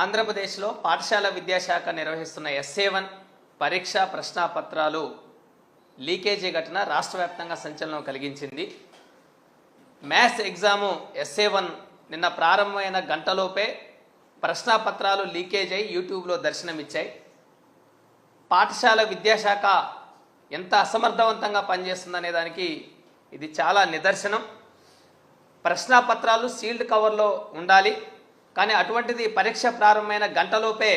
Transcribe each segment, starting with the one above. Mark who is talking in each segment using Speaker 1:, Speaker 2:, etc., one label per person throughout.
Speaker 1: ఆంధ్రప్రదేశ్లో పాఠశాల విద్యాశాఖ నిర్వహిస్తున్న ఎస్ఏ1 పరీక్షా ప్రశ్నాపత్రాలు లీకేజీ ఘటన రాష్ట్ర వ్యాప్తంగా సంచలనం కలిగించింది. మ్యాథ్స్ ఎగ్జాము ఎస్ఏ1 నిన్న ప్రారంభమైన గంటలోపే ప్రశ్నాపత్రాలు లీకేజ్ అయి యూట్యూబ్లో దర్శనమిచ్చాయి. పాఠశాల విద్యాశాఖ ఎంత అసమర్థవంతంగా పనిచేస్తుందనే దానికి ఇది చాలా నిదర్శనం. ప్రశ్నాపత్రాలు సీల్డ్ కవర్లో ఉండాలి, కానీ అటువంటిది పరీక్ష ప్రారంభమైన గంటలోపే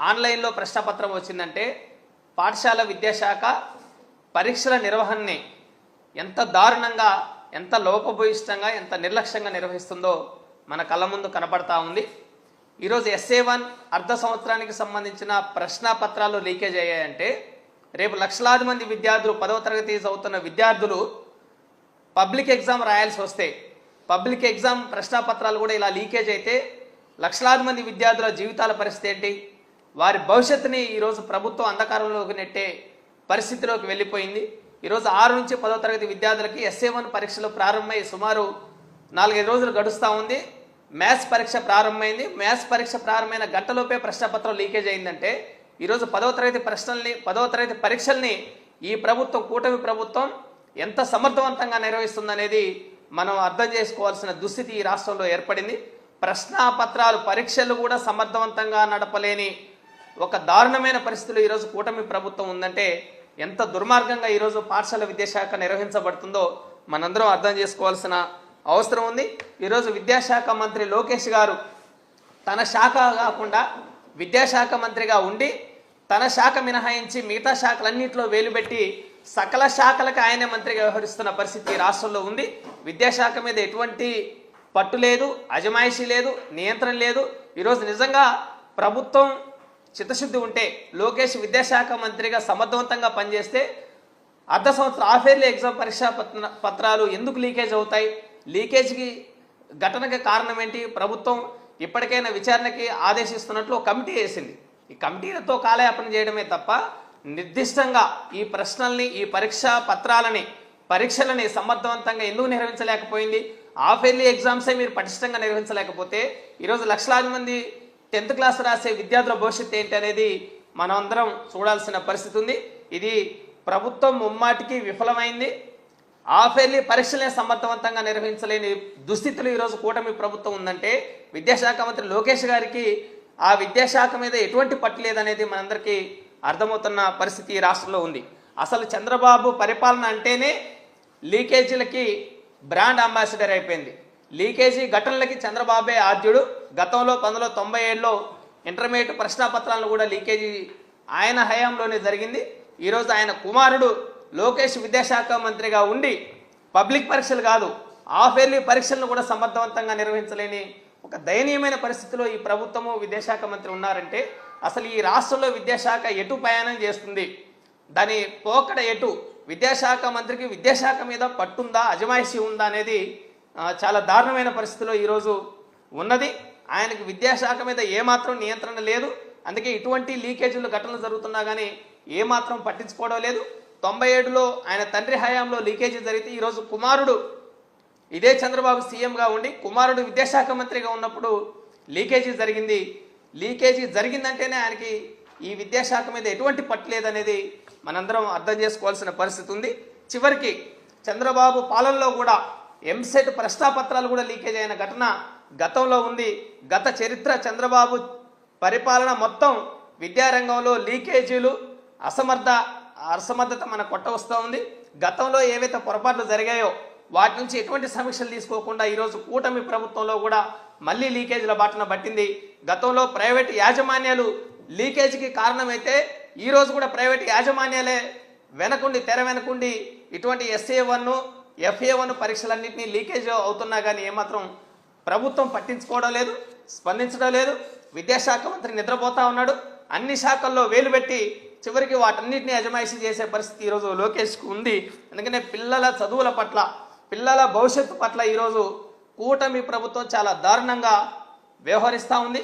Speaker 1: ఆన్లైన్లో ప్రశ్నపత్రం వచ్చిందంటే పాఠశాల విద్యాశాఖ పరీక్షల నిర్వహణని ఎంత దారుణంగా, ఎంత లోపభూయిష్టంగా, ఎంత నిర్లక్ష్యంగా నిర్వహిస్తుందో మన కళ్ళ ముందు కనపడతా ఉంది. ఈరోజు ఎస్ఏ1 అర్ధ సంవత్సరానికి సంబంధించిన ప్రశ్నాపత్రాలు లీకేజ్ అయ్యాయంటే రేపు లక్షలాది మంది విద్యార్థులు 10వ తరగతి చదువుతున్న విద్యార్థులు పబ్లిక్ ఎగ్జామ్ రాయాల్సి వస్తే, పబ్లిక్ ఎగ్జామ్ ప్రశ్నాపత్రాలు కూడా ఇలా లీకేజ్ అయితే లక్షలాది మంది విద్యార్థుల జీవితాల పరిస్థితి ఏంటి? వారి భవిష్యత్తుని ఈరోజు ప్రభుత్వం అంధకారంలోకి నెట్టే పరిస్థితిలోకి వెళ్ళిపోయింది. ఈరోజు 6 నుంచి 10వ తరగతి విద్యార్థులకి ఎస్ఏ1 పరీక్షలు ప్రారంభమై సుమారు 4-5 రోజులు గడుస్తూ ఉంది. మ్యాథ్స్ పరీక్ష ప్రారంభమైంది. మ్యాథ్స్ పరీక్ష ప్రారంభమైన గంటలోపే ప్రశ్నపత్రం లీకేజ్ అయిందంటే ఈరోజు 10వ తరగతి పరీక్షల్ని ఈ ప్రభుత్వం, కూటమి ప్రభుత్వం ఎంత సమర్థవంతంగా నిర్వహిస్తుందనేది మనం అర్థం చేసుకోవాల్సిన దుస్థితి ఈ రాష్ట్రంలో ఏర్పడింది. ప్రశ్నాపత్రాలు పరీక్షలు కూడా సమర్థవంతంగా నడపలేని ఒక దారుణమైన పరిస్థితులు ఈరోజు కూటమి ప్రభుత్వం ఉందంటే ఎంత దుర్మార్గంగా ఈరోజు పాఠశాల విద్యాశాఖ నిర్వహించబడుతుందో మనందరం అర్థం చేసుకోవాల్సిన అవసరం ఉంది. ఈరోజు విద్యాశాఖ మంత్రి లోకేష్ గారు తన శాఖ కాకుండా విద్యాశాఖ మంత్రిగా ఉండి తన శాఖ మినహాయించి మిగతా శాఖలన్నింటిలో వేలుపెట్టి సకల శాఖలకు ఆయనే మంత్రిగా వ్యవహరిస్తున్న పరిస్థితి రాష్ట్రంలో ఉంది. విద్యాశాఖ మీద ఎటువంటి పట్టు లేదు, అజమాయిషీ లేదు, నియంత్రణ లేదు. ఈరోజు నిజంగా ప్రభుత్వం చిత్తశుద్ధి ఉంటే లోకేష్ విద్యాశాఖ మంత్రిగా సమర్థవంతంగా పనిచేస్తే అర్ధ సంవత్సరం హాఫ్ ఇయర్లీ ఎగ్జామ్ పరీక్షా పత్రాలు ఎందుకు లీకేజ్ అవుతాయి? లీకేజ్కి ఘటనకి కారణం ఏంటి? ప్రభుత్వం ఇప్పటికైనా విచారణకి ఆదేశిస్తున్నట్లు ఒక కమిటీ వేసింది. ఈ కమిటీలతో కాలయాపన చేయడమే తప్ప నిర్దిష్టంగా ఈ ప్రశ్నల్ని, ఈ పరీక్షా పరీక్షలని సమర్థవంతంగా ఎందుకు నిర్వహించలేకపోయింది? హాఫ్ ఇయర్లీ ఎగ్జామ్సే మీరు పటిష్టంగా నిర్వహించలేకపోతే ఈరోజు లక్షలాది మంది 10th క్లాస్ రాసే విద్యార్థుల భవిష్యత్తు ఏంటి అనేది మనం అందరం చూడాల్సిన పరిస్థితి ఉంది. ఇది ప్రభుత్వం ముమ్మాటికి విఫలమైంది. హాఫ్ ఇయర్లీ పరీక్షలే సమర్థవంతంగా నిర్వహించలేని దుస్థితులు ఈరోజు కూటమి ప్రభుత్వం ఉందంటే విద్యాశాఖ మంత్రి లోకేష్ గారికి ఆ విద్యాశాఖ మీద ఎటువంటి పట్టు లేదనేది మనందరికీ అర్థమవుతున్న పరిస్థితి ఈ రాష్ట్రంలో ఉంది. అసలు చంద్రబాబు పరిపాలన అంటేనే లీకేజీలకి బ్రాండ్ అంబాసిడర్ అయిపోయింది. లీకేజీ ఘటనలకి చంద్రబాబే ఆద్యుడు. గతంలో 1997లో ఇంటర్మీడియట్ ప్రశ్నాపత్రాలను కూడా లీకేజీ ఆయన హయాంలోనే జరిగింది. ఈరోజు ఆయన కుమారుడు లోకేష్ విద్యాశాఖ మంత్రిగా ఉండి పబ్లిక్ పరీక్షలు కాదు, హాఫ్ ఇయర్లీ పరీక్షలను కూడా సమర్థవంతంగా నిర్వహించలేని ఒక దయనీయమైన పరిస్థితిలో ఈ ప్రభుత్వము, విద్యాశాఖ మంత్రి ఉన్నారంటే అసలు ఈ రాష్ట్రంలో విద్యాశాఖ ఎటు ప్రయాణం చేస్తుంది? దాని పోకడ ఎటు? విద్యాశాఖ మంత్రికి విద్యాశాఖ మీద పట్టుందా, అజమాయిషీ ఉందా అనేది చాలా దారుణమైన పరిస్థితిలో ఈరోజు ఉన్నది. ఆయనకి విద్యాశాఖ మీద ఏమాత్రం నియంత్రణ లేదు. అందుకే ఇటువంటి లీకేజీలు ఘటనలు జరుగుతున్నా కానీ ఏమాత్రం పట్టించుకోవడం లేదు. 97లో ఆయన తండ్రి హయాంలో లీకేజీ జరిగితే ఈరోజు కుమారుడు ఇదే చంద్రబాబు సీఎంగా ఉండి కుమారుడు విద్యాశాఖ మంత్రిగా ఉన్నప్పుడు లీకేజీ జరిగింది. లీకేజీ జరిగిందంటేనే ఆయనకి ఈ విద్యాశాఖ మీద ఎటువంటి పట్టు లేదనేది మనందరం అర్థం చేసుకోవాల్సిన పరిస్థితి ఉంది. చివరికి చంద్రబాబు పాలనలో కూడా ఎంసెట్ ప్రశ్నాపత్రాలు కూడా లీకేజ్ అయిన ఘటన గతంలో ఉంది. గత చరిత్ర చంద్రబాబు పరిపాలన మొత్తం విద్యారంగంలో లీకేజీలు, అసమర్థత మన కొట్ట వస్తూ ఉంది. గతంలో ఏవైతే పొరపాట్లు జరిగాయో వాటి నుంచి ఎటువంటి సమీక్షలు తీసుకోకుండా ఈరోజు కూటమి ప్రభుత్వంలో కూడా మళ్ళీ లీకేజీల బాటన పట్టింది. గతంలో ప్రైవేట్ యాజమాన్యాలు లీకేజీకి కారణమైతే ఈరోజు కూడా ప్రైవేట్ యాజమాన్యాలే తెర వెనకుండి ఇటువంటి ఎస్ఏ1, FA1 పరీక్షలన్నింటినీ లీకేజ్ అవుతున్నా కానీ ఏమాత్రం ప్రభుత్వం పట్టించుకోవడం లేదు, స్పందించడం లేదు. విద్యాశాఖ మంత్రి నిద్రపోతా ఉన్నాడు. అన్ని శాఖల్లో వేలు పెట్టి చివరికి వాటన్నిటిని అజమాయిషీ చేసే పరిస్థితి ఈరోజు లోకేష్కు ఉంది. అందుకనే పిల్లల చదువుల పట్ల, పిల్లల భవిష్యత్తు పట్ల ఈరోజు కూటమి ప్రభుత్వం చాలా దారుణంగా వ్యవహరిస్తూ ఉంది.